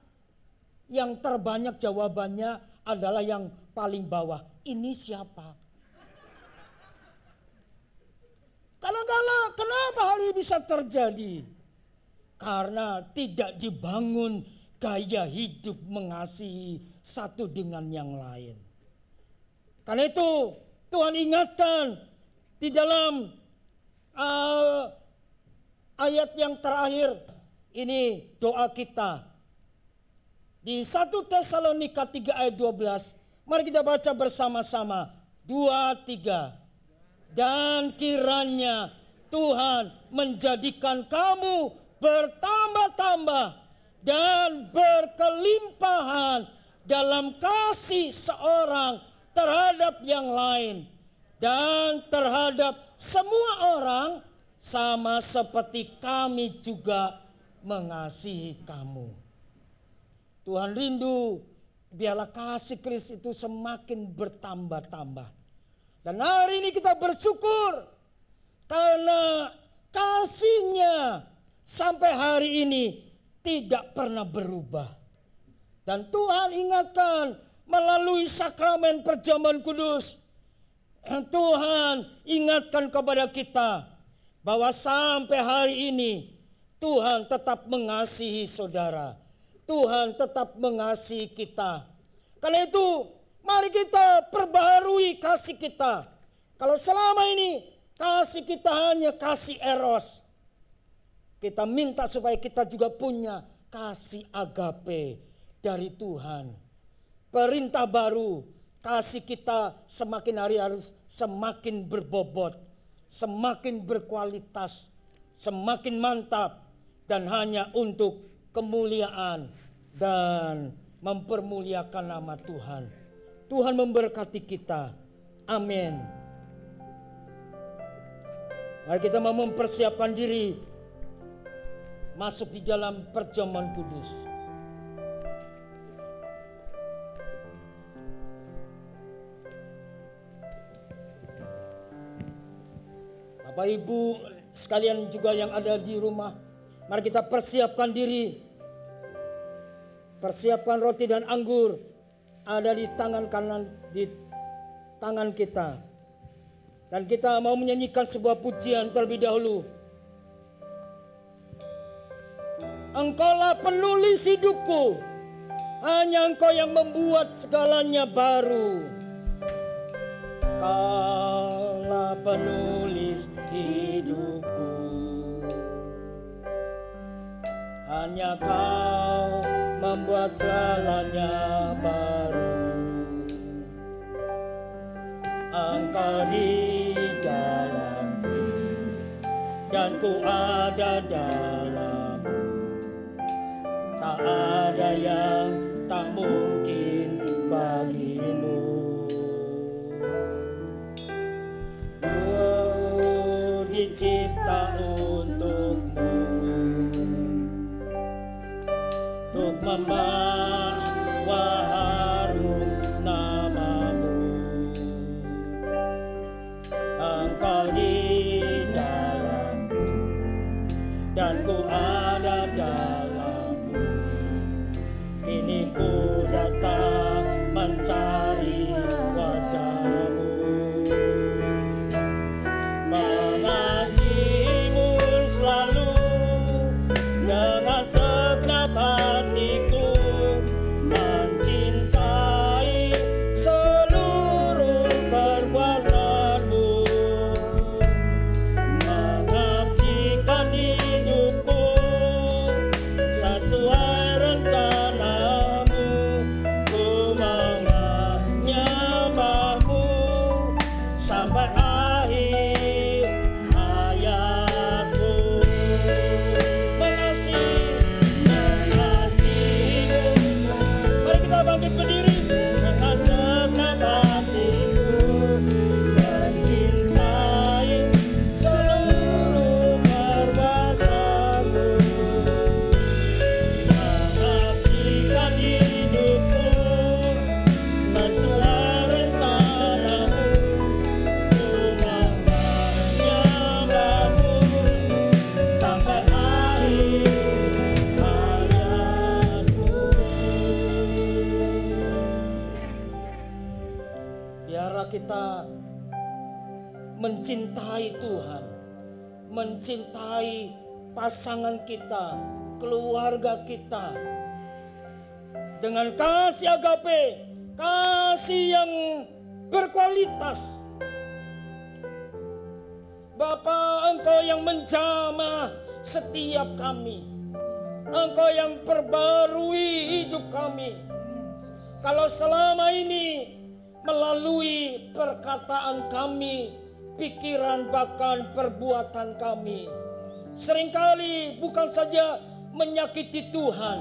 yang terbanyak jawabannya adalah yang paling bawah. Ini siapa? Kadang-kadang kenapa hal ini bisa terjadi? Karena tidak dibangun gaya hidup mengasihi satu dengan yang lain. Karena itu Tuhan ingatkan di dalam ayat yang terakhir ini doa kita. Di 1 Tesalonika 3 ayat 12. Mari kita baca bersama-sama. 2, 3. Dan kiranya Tuhan menjadikan kamu bertambah-tambah dan berkelimpahan dalam kasih seorang terhadap yang lain dan terhadap semua orang, sama seperti kami juga mengasihi kamu. Tuhan rindu biarlah kasih Kristus itu semakin bertambah-tambah. Dan hari ini kita bersyukur karena kasih-Nya sampai hari ini tidak pernah berubah. Dan Tuhan ingatkan melalui sakramen perjamuan kudus, Tuhan ingatkan kepada kita bahwa sampai hari ini Tuhan tetap mengasihi saudara. Tuhan tetap mengasihi kita. Karena itu mari kita perbaharui kasih kita. Kalau selama ini kasih kita hanya kasih eros, kita minta supaya kita juga punya kasih agape dari Tuhan. Perintah baru, kasih kita semakin hari harus semakin berbobot, semakin berkualitas, semakin mantap, dan hanya untuk kemuliaan dan mempermuliakan nama Tuhan. Tuhan memberkati kita. Amin. Mari kita mau mempersiapkan diri masuk di dalam perjamuan kudus. Bapak Ibu sekalian juga yang ada di rumah, mari kita persiapkan diri. Persiapkan roti dan anggur ada di tangan kanan, di tangan kita. Dan kita mau menyanyikan sebuah pujian terlebih dahulu. Engkaulah penulis hidupku, hanya Engkau yang membuat segalanya baru. Kaulah penulis hidupku, hanya Kau membuat segalanya baru. Engkau di dalamku dan ku ada dalammu. Tak ada yang tak mungkin bagimu. Oh, dicipta untukmu, untuk membawa harum namamu. Engkau di dalamku dan ku ada dalammu. Kini ku datang mencari wajah-Mu. Mengasihi-Mu selalu dengan segenap hatiku, mencintai seluruh perbuatan-Mu, mengabdikan hidupku sesuai rencana-Mu, ku menyembah-Mu sampai akhir hayatku. Mengasihi-Mu, mari kita bangkit berdiri dengan segenap hatiku, mencintai seluruh perbuatan-Mu, mengabdikan hidupku sesuai rencana-Mu, ku menyembah-Mu sampai akhir hayatku. Biarlah kita mencintai Tuhan, mencintai pasangan kita, keluarga kita dengan kasih agape, kasih yang berkualitas. Bapa, Engkau yang menjamah setiap kami, Engkau yang perbarui hidup kami. Kalau selama ini melalui perkataan kami, pikiran bahkan perbuatan kami, seringkali bukan saja menyakiti Tuhan,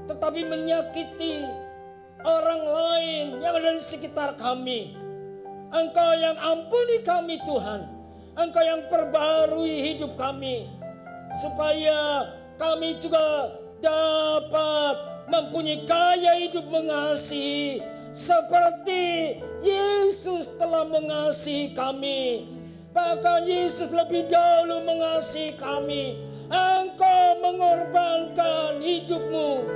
tetapi menyakiti orang lain yang ada di sekitar kami. Engkau yang ampuni kami Tuhan, Engkau yang perbarui hidup kami, supaya kami juga dapat mempunyai gaya hidup mengasihi seperti Yesus telah mengasihi kami. Bahkan Yesus lebih dahulu mengasihi kami. Engkau mengorbankan hidupmu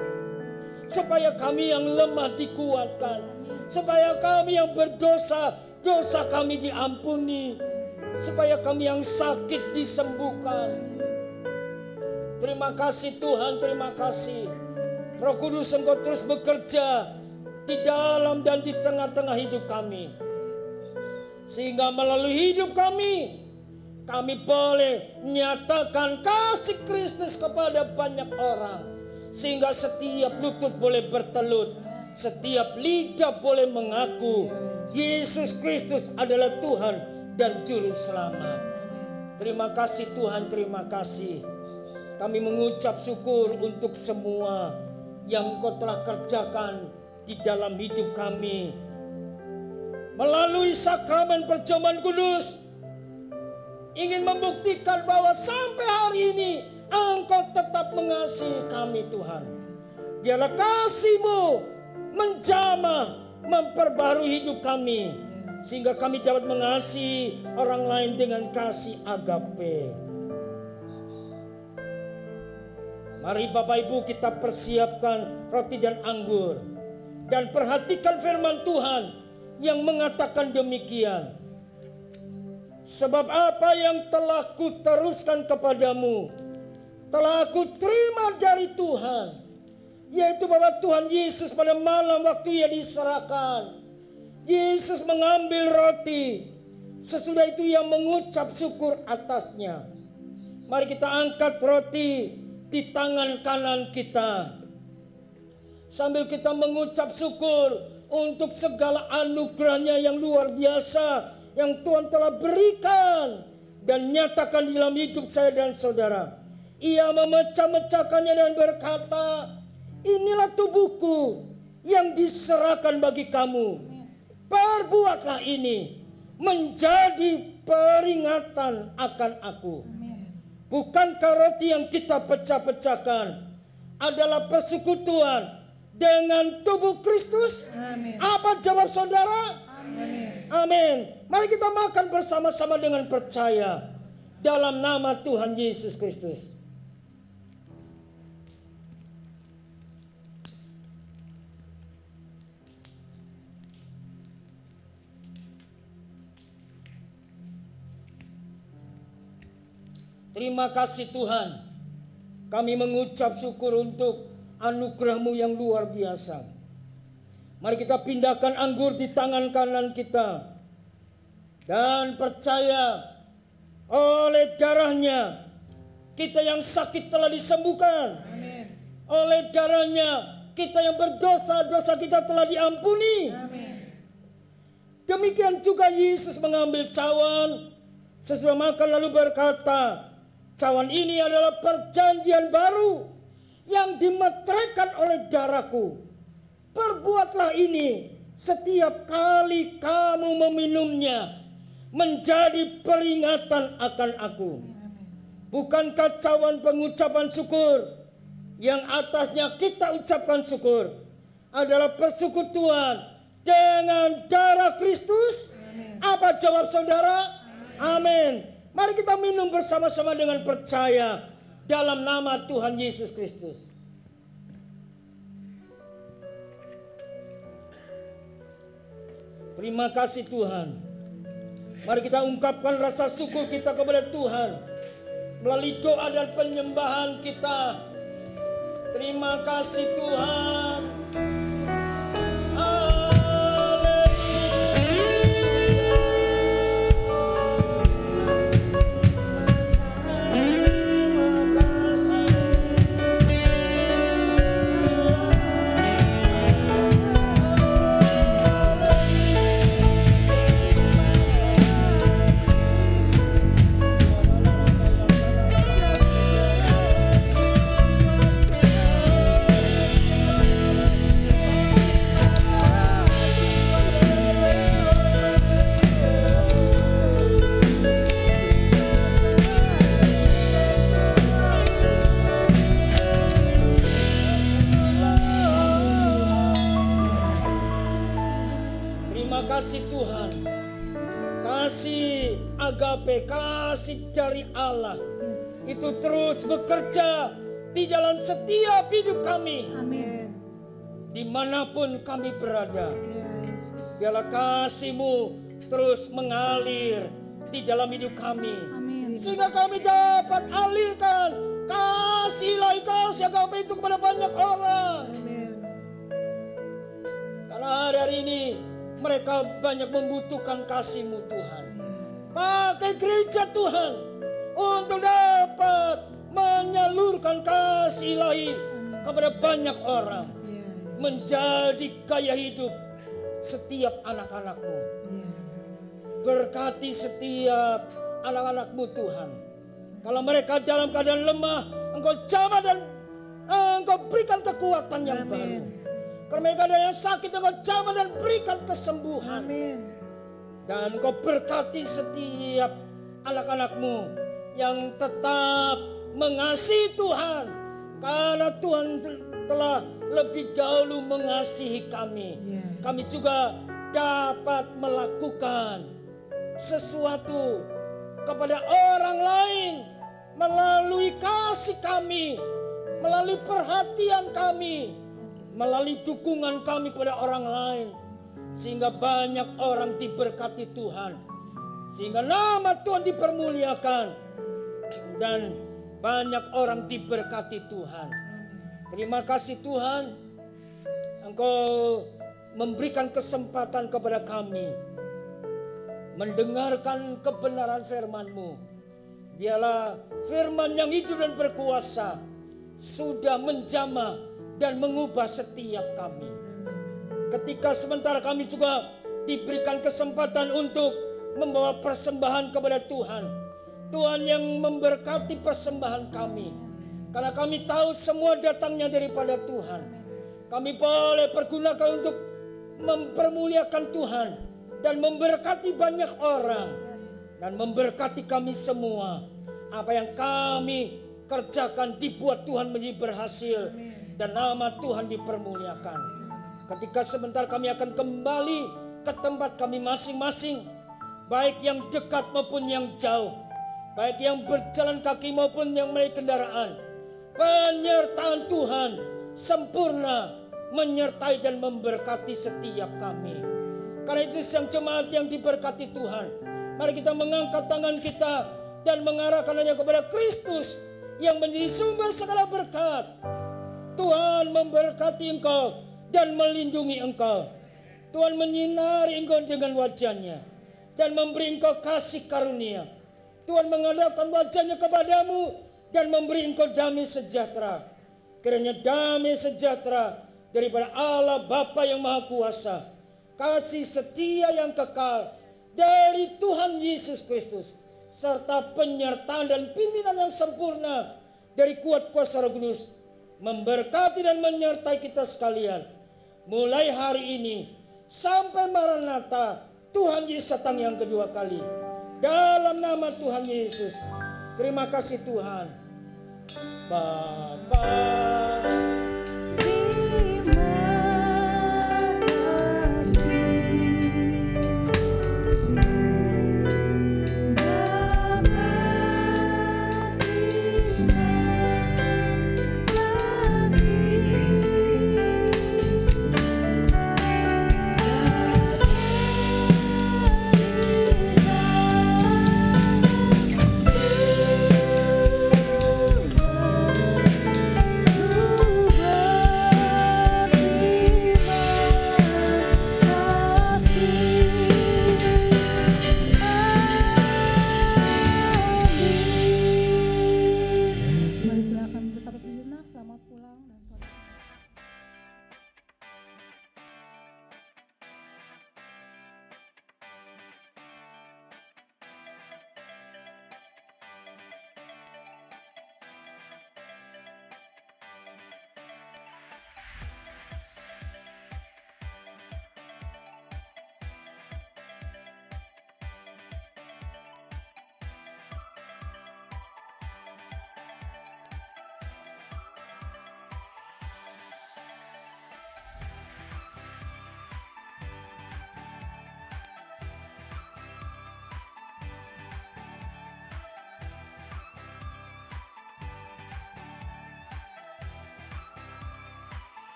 supaya kami yang lemah dikuatkan, supaya kami yang berdosa, dosa kami diampuni, supaya kami yang sakit disembuhkan. Terima kasih Tuhan, terima kasih. Roh Kudus, Engkau terus bekerja di dalam dan di tengah-tengah hidup kami. Sehingga melalui hidup kami boleh menyatakan kasih Kristus kepada banyak orang. Sehingga setiap lutut boleh bertelut, setiap lidah boleh mengaku Yesus Kristus adalah Tuhan dan Juru Selamat. Terima kasih Tuhan, terima kasih. Kami mengucap syukur untuk semua yang Engkau telah kerjakan di dalam hidup kami. Melalui sakramen perjamuan kudus, ingin membuktikan bahwa sampai hari ini Engkau tetap mengasihi kami Tuhan. Biarlah kasih-Mu menjamah, memperbarui hidup kami, sehingga kami dapat mengasihi orang lain dengan kasih agape. Mari Bapak Ibu kita persiapkan roti dan anggur. Dan perhatikan firman Tuhan yang mengatakan demikian. Sebab apa yang telah kuteruskan kepadamu telah aku terima dari Tuhan, yaitu bahwa Tuhan Yesus pada malam waktu Ia diserahkan, Yesus mengambil roti, sesudah itu Ia mengucap syukur atasnya. Mari kita angkat roti di tangan kanan kita, sambil kita mengucap syukur untuk segala anugerahnya yang luar biasa yang Tuhan telah berikan dan nyatakan di dalam hidup saya dan saudara. Ia memecah-mecahkannya dan berkata, inilah tubuhku yang diserahkan bagi kamu. Perbuatlah ini menjadi peringatan akan aku. Bukankah roti yang kita pecah-pecahkan adalah persekutuan dengan tubuh Kristus? Amin. Apa jawab saudara? Amin. Amin. Mari kita makan bersama-sama dengan percaya dalam nama Tuhan Yesus Kristus. Terima kasih Tuhan. Kami mengucap syukur untuk anugerah-Mu yang luar biasa. Mari kita pindahkan anggur di tangan kanan kita. Dan percaya oleh darahnya kita yang sakit telah disembuhkan. Amin. Oleh darahnya kita yang berdosa, dosa kita telah diampuni. Amin. Demikian juga Yesus mengambil cawan sesudah makan lalu berkata, cawan ini adalah perjanjian baru yang dimeteraikan oleh darahku. Perbuatlah ini setiap kali kamu meminumnya menjadi peringatan akan aku. Bukankah cawan pengucapan syukur yang atasnya kita ucapkan syukur adalah persekutuan dengan darah Kristus? Apa jawab saudara? Amin. Mari kita minum bersama-sama dengan percaya dalam nama Tuhan Yesus Kristus. Terima kasih Tuhan. Mari kita ungkapkan rasa syukur kita kepada Tuhan melalui doa dan penyembahan kita. Terima kasih Tuhan. Terima kasih Tuhan. Kasih agape, kasih dari Allah itu terus bekerja di dalam setiap hidup kami. Amin. Dimanapun kami berada, biarlah kasih-Mu terus mengalir di dalam hidup kami. Amin. Sehingga kami dapat alirkan kasih ilahi, kasih agape itu kepada banyak orang. Amin. Karena hari-hari ini mereka banyak membutuhkan kasih-Mu Tuhan. Pakai gereja Tuhan untuk dapat menyalurkan kasih ilahi kepada banyak orang. Menjadi gaya hidup setiap anak-anak-Mu. Berkati setiap anak-anak-Mu Tuhan. Kalau mereka dalam keadaan lemah, Engkau jamah dan Engkau berikan kekuatan yang baru. Kalau mereka ada yang sakit, Engkau jamah dan berikan kesembuhan. Amin. Dan Engkau berkati setiap anak-anak-Mu yang tetap mengasihi Tuhan. Karena Tuhan telah lebih dahulu mengasihi kami. Kami juga dapat melakukan sesuatu kepada orang lain melalui kasih kami, melalui perhatian kami, melalui dukungan kami kepada orang lain. Sehingga banyak orang diberkati Tuhan. Sehingga nama Tuhan dipermuliakan. Dan banyak orang diberkati Tuhan. Terima kasih Tuhan. Engkau memberikan kesempatan kepada kami mendengarkan kebenaran firman-Mu. Biarlah firman yang hidup dan berkuasa sudah menjamah dan mengubah setiap kami. Ketika sementara kami juga diberikan kesempatan untuk membawa persembahan kepada Tuhan. Tuhan yang memberkati persembahan kami. Karena kami tahu semua datangnya daripada Tuhan. Kami boleh pergunakan untuk mempermuliakan Tuhan. Dan memberkati banyak orang. Dan memberkati kami semua. Apa yang kami kerjakan dibuat Tuhan menjadi berhasil. Dan nama Tuhan dipermuliakan. Ketika sebentar kami akan kembali ke tempat kami masing-masing. Baik yang dekat maupun yang jauh. Baik yang berjalan kaki maupun yang menaiki kendaraan. Penyertaan Tuhan sempurna menyertai dan memberkati setiap kami. Karena itu sang jemaat yang diberkati Tuhan, mari kita mengangkat tangan kita dan mengarahkannya kepada Kristus yang menjadi sumber segala berkat. Tuhan memberkati engkau dan melindungi engkau. Tuhan menyinari engkau dengan wajah-Nya dan memberi engkau kasih karunia. Tuhan menghadapkan wajah-Nya kepadamu dan memberi engkau damai sejahtera. Kiranya damai sejahtera daripada Allah Bapa yang Maha Kuasa, kasih setia yang kekal dari Tuhan Yesus Kristus, serta penyertaan dan pimpinan yang sempurna dari kuat kuasa Roh Kudus memberkati dan menyertai kita sekalian mulai hari ini sampai Maranatha Tuhan Yesus datang yang kedua kali. Dalam nama Tuhan Yesus, terima kasih Tuhan. Bapa